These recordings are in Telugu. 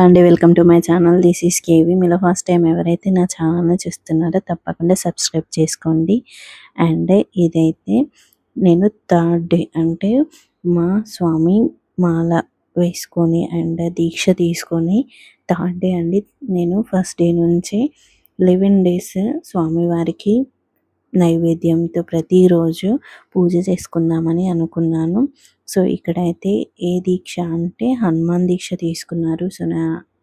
అండి welcome to my channel. This is K V. మీలో ఫస్ట్ టైం ఎవరైతే నా ఛానల్ని చూస్తున్నారో తప్పకుండా సబ్స్క్రైబ్ చేసుకోండి. అండ్ ఇదైతే నేను థర్డ్ డే అంటే మా స్వామి మాల వేసుకొని అండ్ దీక్ష తీసుకొని థర్డ్ డే అండి. నేను ఫస్ట్ డే నుంచి 11 డేస్ స్వామివారికి నైవేద్యంతో ప్రతిరోజు పూజ చేసుకుందామని అనుకున్నాను. సో ఇక్కడైతే ఏ దీక్ష అంటే హనుమాన్ దీక్ష తీసుకున్నారు. సో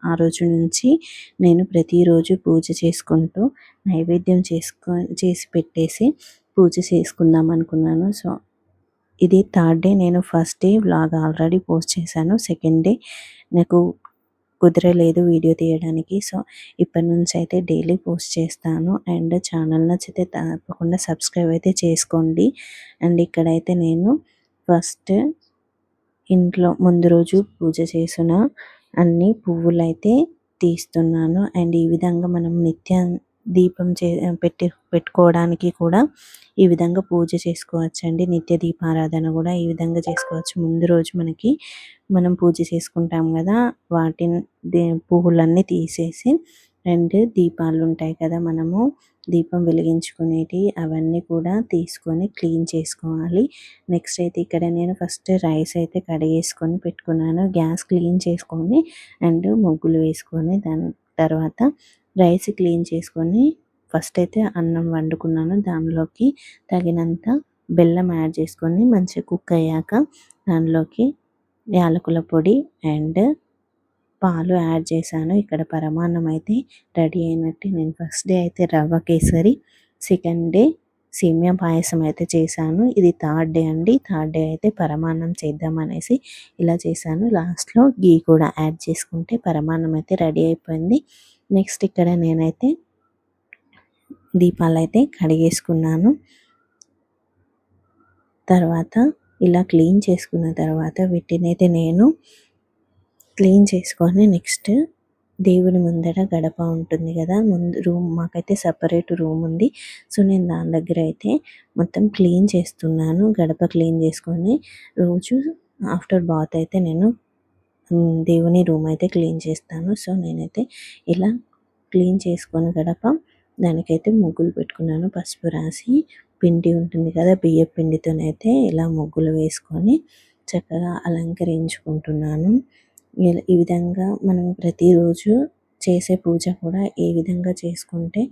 ఆ రోజు నుంచి నేను ప్రతిరోజు పూజ చేసుకుంటూ నైవేద్యం చేసి పెట్టేసి పూజ చేసుకుందాం అనుకున్నాను. సో ఇది థర్డ్ డే. నేను first day vlog already post చేశాను. సెకండ్ డే నాకు కుదరలేదు వీడియో తీయడానికి. సో ఇప్పటి నుంచి అయితే డైలీ పోస్ట్ చేస్తాను. అండ్ ఛానల్ నచ్చితే తప్పకుండా సబ్స్క్రైబ్ అయితే చేసుకోండి. అండ్ ఇక్కడైతే నేను ఫస్ట్ ఇంట్లో ముందు రోజు పూజ చేసిన అన్ని పువ్వులైతే తీస్తున్నాను. అండ్ ఈ విధంగా మనం నిత్యం దీపం పెట్టుకోవడానికి కూడా ఈ విధంగా పూజ చేసుకోవచ్చు అండి. నిత్య దీపారాధన కూడా ఈ విధంగా చేసుకోవచ్చు. ముందు రోజు మనం పూజ చేసుకుంటాం కదా, వాటిని పువ్వులన్నీ తీసేసి అండ్ దీపాలు ఉంటాయి కదా, మనము దీపం వెలిగించుకునేటి అవన్నీ కూడా తీసుకొని క్లీన్ చేసుకోవాలి. నెక్స్ట్ అయితే ఇక్కడ నేను ఫస్ట్ రైస్ అయితే కడిగేసుకొని పెట్టుకున్నాను. గ్యాస్ క్లీన్ చేసుకొని అండ్ ముగ్గులు వేసుకొని దాని తర్వాత రైస్ క్లీన్ చేసుకొని ఫస్ట్ అయితే అన్నం వండుకున్నాను. దానిలోకి తగినంత బెల్లం యాడ్ చేసుకొని మంచిగా కుక్ అయ్యాక దానిలోకి యాలకుల పొడి అండ్ పాలు యాడ్ చేశాను. ఇక్కడ పరమాన్నం అయితే రెడీ అయినట్టు. నేను ఫస్ట్ డే అయితే రవ్వ కేసరి, సెకండ్ డే సేమియా పాయసం అయితే చేశాను. ఇది థర్డ్ డే అండి. థర్డ్ డే అయితే పరమాన్నం చేద్దామనేసి ఇలా చేశాను. లాస్ట్లో గీ కూడా యాడ్ చేసుకుంటే పరమాన్నం అయితే రెడీ అయిపోయింది. నెక్స్ట్ ఇక్కడ నేనైతే దీపాలు అయితే కడిగేసుకున్నాను. తర్వాత ఇలా క్లీన్ చేసుకున్న తర్వాత వీటినైతే నేను క్లీన్ చేసుకొని నెక్స్ట్ దేవుని ముందర గడప ఉంటుంది కదా, ముందు రూమ్ మాకైతే సపరేట్ రూమ్ ఉంది. సో నేను దాని దగ్గర అయితే మొత్తం క్లీన్ చేస్తున్నాను. గడప క్లీన్ చేసుకొని రోజు ఆఫ్టర్ బాత్ అయితే నేను దేవుని రూమ్ అయితే క్లీన్ చేస్తాను. సో నేనైతే ఇలా క్లీన్ చేసుకొని గడప దానికైతే ముగ్గులు పెట్టుకున్నాను. పసుపు రాసి పిండి ఉంటుంది కదా, బియ్య పిండితోనైతే ఇలా ముగ్గులు వేసుకొని చక్కగా అలంకరించుకుంటున్నాను. ఈ విధంగా మనం ప్రతిరోజు చేసే పూజ కూడా ఏ విధంగా చేసుకుంటే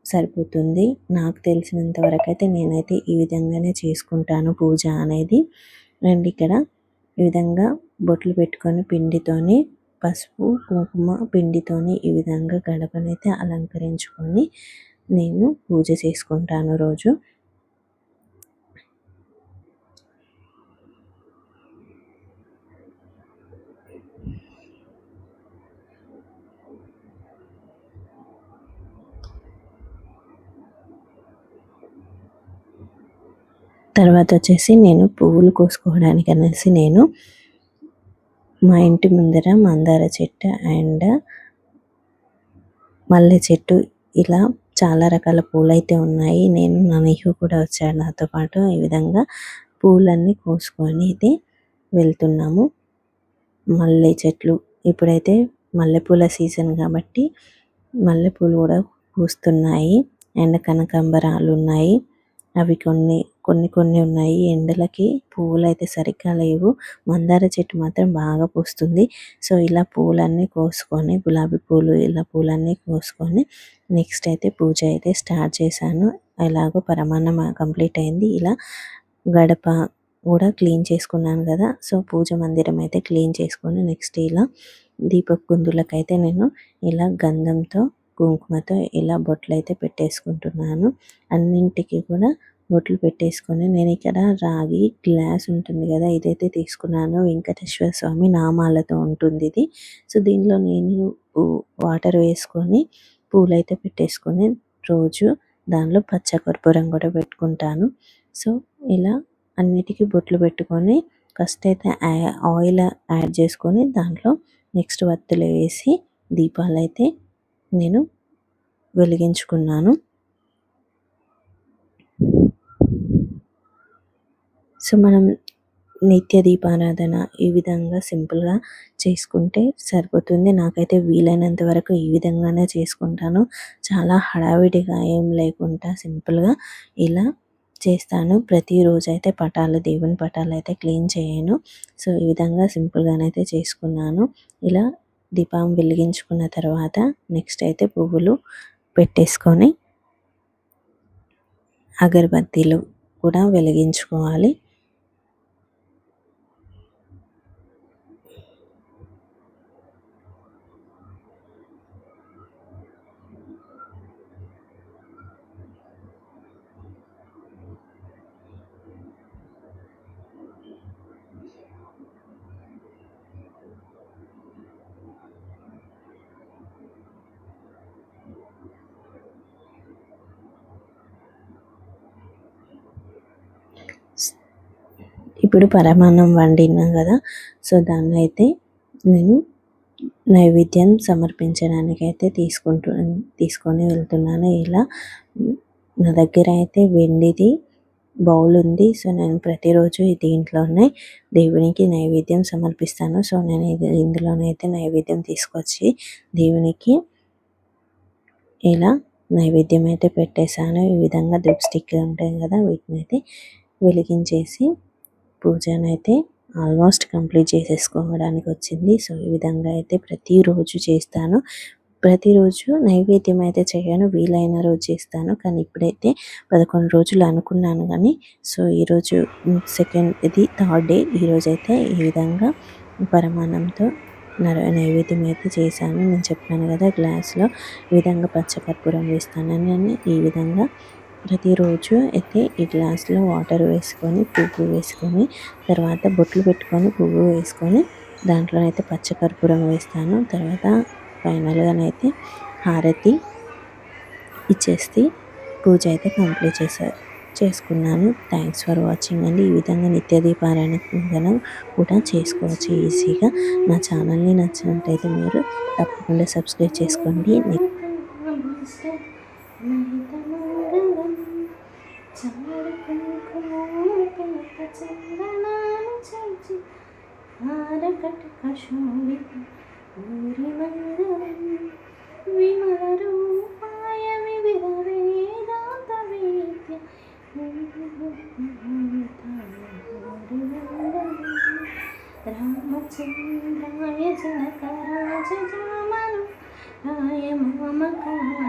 సరిపోతుంది. నాకు తెలిసినంత వరకు అయితే నేనైతే ఈ విధంగానే చేసుకుంటాను పూజ అనేది. అండ్ ఇక్కడ ఈ విధంగా బొట్లు పెట్టుకొని పిండితోని పసుపు కుంకుమ పిండితోని ఈ విధంగా గడపనైతే అలంకరించుకొని నేను పూజ చేసుకుంటాను రోజు. తర్వాత వచ్చేసి నేను పువ్వులు కోసుకోవడానికి అనేసి నేను మా ఇంటి ముందర మందార చెట్టు అండ్ మల్లె చెట్టు ఇలా చాలా రకాల పూలు అయితే ఉన్నాయి. నేను నా నెయ్యి కూడా వచ్చాడు నాతో పాటు. ఈ విధంగా పూలన్నీ కోసుకొని అయితే వెళ్తున్నాము. మల్లె చెట్లు ఇప్పుడైతే మల్లెపూల సీజన్ కాబట్టి మల్లెపూలు కూడా పూస్తున్నాయి. అండ్ కనకాంబరాలు ఉన్నాయి. అవి కొన్ని ఉన్నాయి. ఎండలకి పువ్వులు అయితే సరిగ్గా లేవు. మందార చెట్టు మాత్రం బాగా పూస్తుంది. సో ఇలా పూలన్నీ కోసుకొని గులాబీ పూలు ఇలా పూలన్నీ కోసుకొని నెక్స్ట్ అయితే పూజ అయితే స్టార్ట్ చేశాను. ఎలాగో పరమాన్నం కంప్లీట్ అయింది. ఇలా గడప కూడా క్లీన్ చేసుకున్నాను కదా, సో పూజ మందిరం అయితే క్లీన్ చేసుకొని నెక్స్ట్ ఇలా దీపపు కుందులకైతే నేను ఇలా గంధంతో కుంకుమతో ఇలా బొట్లు అయితే పెట్టేసుకుంటున్నాను. అన్నింటికి కూడా బొట్లు పెట్టేసుకొని నేను ఇక్కడ రాగి గ్లాస్ ఉంటుంది కదా, ఇదైతే తీసుకున్నాను. వెంకటేశ్వర స్వామి నామాలతో ఉంటుంది ఇది. సో దీనిలో నేను వాటర్ వేసుకొని పూలైతే పెట్టేసుకొని రోజు దానిలో పచ్చకర్పూరం కూడా పెట్టుకుంటాను. సో ఇలా అన్నిటికీ బొట్లు పెట్టుకొని ఫస్ట్ అయితే ఆయిల్ యాడ్ చేసుకొని దాంట్లో నెక్స్ట్ వత్తులు వేసి దీపాలు అయితే నేను వెలిగించుకున్నాను. సో మనం నిత్య దీపారాధన ఈ విధంగా సింపుల్గా చేసుకుంటే సరిపోతుంది. నాకైతే వీలైనంత వరకు ఈ విధంగానే చేసుకుంటాను. చాలా హడావిడిగా ఏం లేకుండా సింపుల్గా ఇలా చేస్తాను. ప్రతిరోజు అయితే దేవుని పటాలు అయితే క్లీన్ చేయను. సో ఈ విధంగా సింపుల్గానైతే చేసుకున్నాను. ఇలా దీపం వెలిగించుకున్న తర్వాత నెక్స్ట్ అయితే పువ్వులు పెట్టేసుకొని అగరబత్తీలు కూడా వెలిగించుకోవాలి. ఇప్పుడు పరమాన్నం వండినా కదా, సో దాన్ని అయితే నేను నైవేద్యం సమర్పించడానికి అయితే తీసుకొని వెళ్తున్నాను. ఇలా నా దగ్గర అయితే వెండిది బౌల్ ఉంది. సో నేను ప్రతిరోజు దీంట్లోనే దేవునికి నైవేద్యం సమర్పిస్తాను. సో నేను ఇందులోనైతే నైవేద్యం తీసుకొచ్చి దేవునికి ఇలా నైవేద్యం అయితే పెట్టేశాను. ఈ విధంగా ధూప్ స్టిక్లు ఉంటాయి కదా, వీటిని అయితే వెలిగించేసి పూజనైతే ఆల్మోస్ట్ కంప్లీట్ చేసేసుకోవడానికి వచ్చింది. సో ఈ విధంగా అయితే ప్రతిరోజు చేస్తాను. ప్రతిరోజు నైవేద్యం అయితే చేయను, వీలైన రోజు చేస్తాను. కానీ ఇప్పుడైతే 11 రోజులు అనుకున్నాను కానీ, సో ఈరోజు ఇది థర్డ్ డే. ఈరోజైతే ఈ విధంగా పరమాన్నంతో నైవేద్యం అయితే చేశాను. నేను చెప్పాను కదా గ్లాస్లో ఈ విధంగా పచ్చకర్పూరం వేస్తానని. ఈ విధంగా ప్రతిరోజు అయితే ఈ గ్లాస్లో వాటర్ వేసుకొని పువ్వు వేసుకొని తర్వాత బొట్లు పెట్టుకొని పువ్వు వేసుకొని దాంట్లోనైతే పచ్చకర్పూరం వేస్తాను. తర్వాత ఫైనల్గానైతే హారతి ఇచ్చేసి పూజ అయితే కంప్లీట్ చేసుకున్నాను. థ్యాంక్స్ ఫర్ వాచింగ్ అండి. ఈ విధంగా నిత్య దీపారాయణ కూడా చేసుకోవచ్చు ఈజీగా. నా ఛానల్ని నచ్చినట్టయితే మీరు తప్పకుండా సబ్స్క్రైబ్ చేసుకోండి. విమలరూపాయ వివిధ వేదాంత వేద్య రామచంద్రాయ జనకరాజ జామను రాయ మమ కాళ